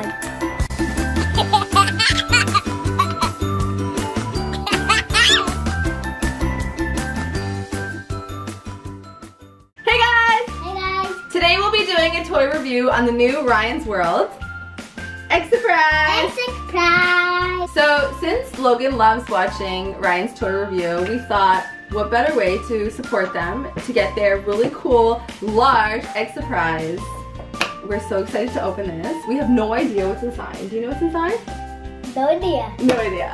one. Hey guys! Today we'll be doing a toy review on the new Ryan's World. Egg surprise! Egg surprise! So since Logan loves watching Ryan's toy review, we thought what better way to support them to get their really cool, large egg surprise. We're so excited to open this. We have no idea what's inside. Do you know what's inside? No idea. No idea.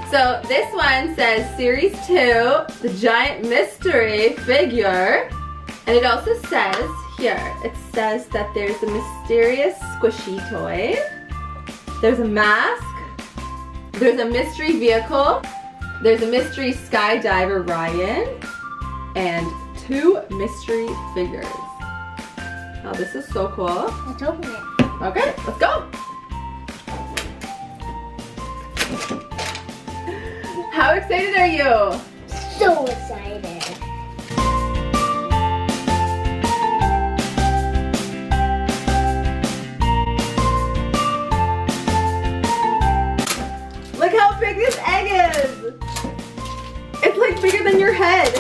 So this one says Series 2, the giant mystery figure. And it also says here, it says that there's a mysterious squishy toy. There's a mask. There's a mystery vehicle. There's a mystery skydiver Ryan. And 2 mystery figures. Oh, this is so cool. Let's open it. Okay, let's go. How excited are you? So excited. Look how big this egg is. It's like bigger than your head.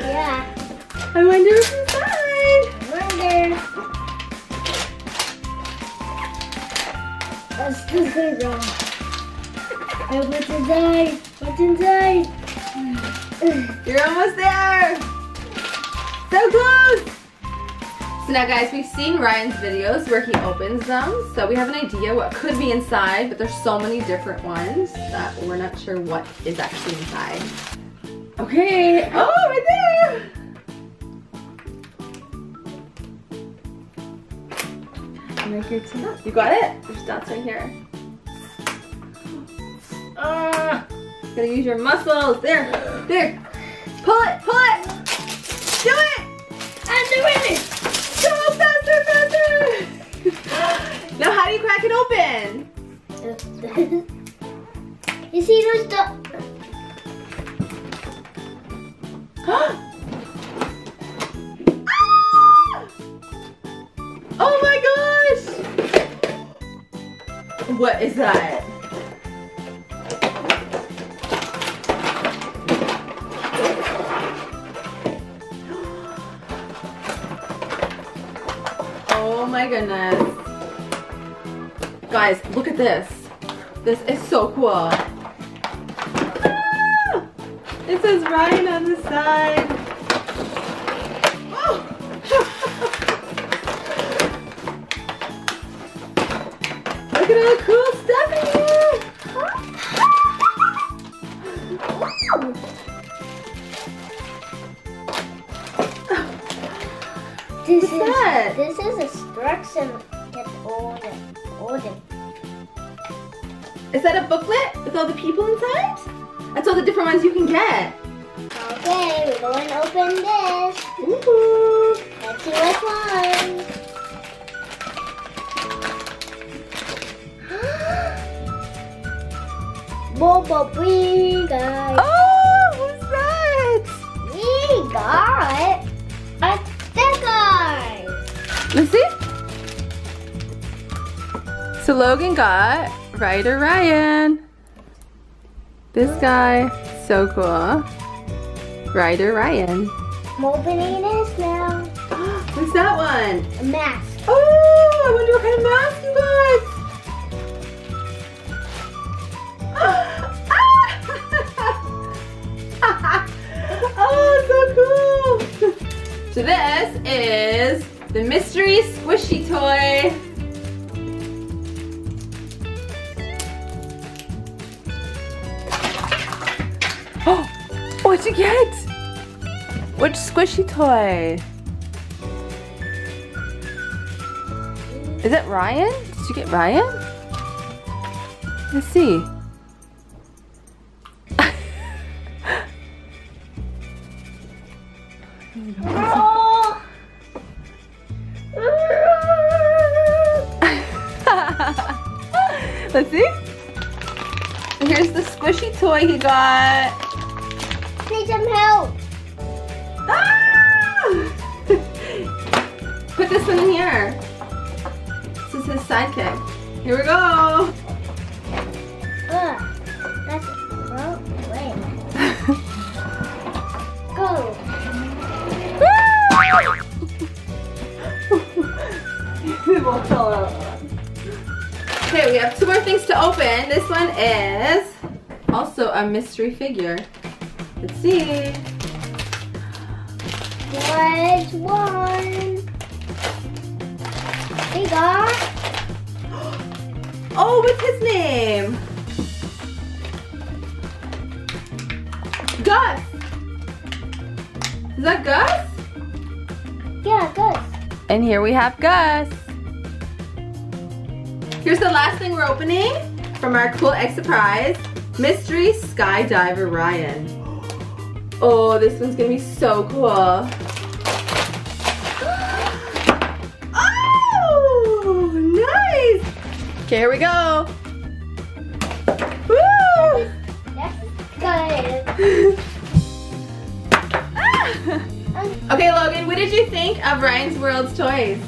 Yeah. I wonder what's inside. Let's just go. What's inside? What's inside? You're almost there. So close. So now guys, we've seen Ryan's videos where he opens them, so we have an idea what could be inside, but there's so many different ones that we're not sure what is actually inside. Okay, oh, right there. Make your teeth. You got it? There's dots right here. Gotta use your muscles. There. There. Pull it. Pull it. Do it. I'm doing it. Go faster, faster. Now how do you crack it open? You see those dots? Oh my gosh! What is that? Oh my goodness. Guys, look at this. This is so cool. Ah! It says Ryan on the side. Oh. Look at all the cool stuff in here! This is instruction. Get older. Is that a booklet with all the people inside? That's all the different ones you can get. Okay, we're going to open this. Ooh. Let's see which one. Bumblebee, guys. Oh, who's that? We got a sticker. Let's see. So Logan got Ryder Ryan. This guy, so cool. Ryder Ryan. I'm opening this now. What's that one? A mask. Oh, I wonder what kind of mask you got. Oh, so cool. So this is the mystery squishy toy. Oh, what'd you get? Which squishy toy? Is it Ryan? Did you get Ryan? Let's see. Oh. Let's see. And here's the squishy toy he got. Need some help. Ah! Put this one in here. sidekick. Here we go. That's well, wait. Go. It won't fall out. Okay, we have 2 more things to open. This one is also a mystery figure. Let's see. Which one? We got. Oh, what's his name? Gus. Is that Gus? Yeah, good. And here we have Gus. Here's the last thing we're opening from our cool egg surprise. Mystery Skydiver Ryan. Oh, this one's gonna be so cool. Oh, nice. Okay, here we go. Woo! That's good. Okay, Logan, what did you think of Ryan's World's toys?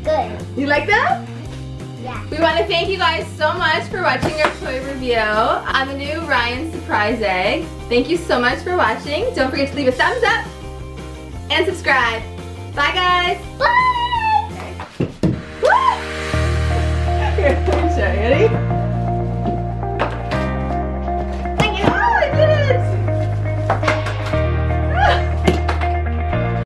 Good. You like them? Yeah. We want to thank you guys so much for watching our toy review on the new Ryan Surprise Egg. Thank you so much for watching. Don't forget to leave a thumbs up and subscribe. Bye, guys. Bye. Woo! Here, let me show you. Ready?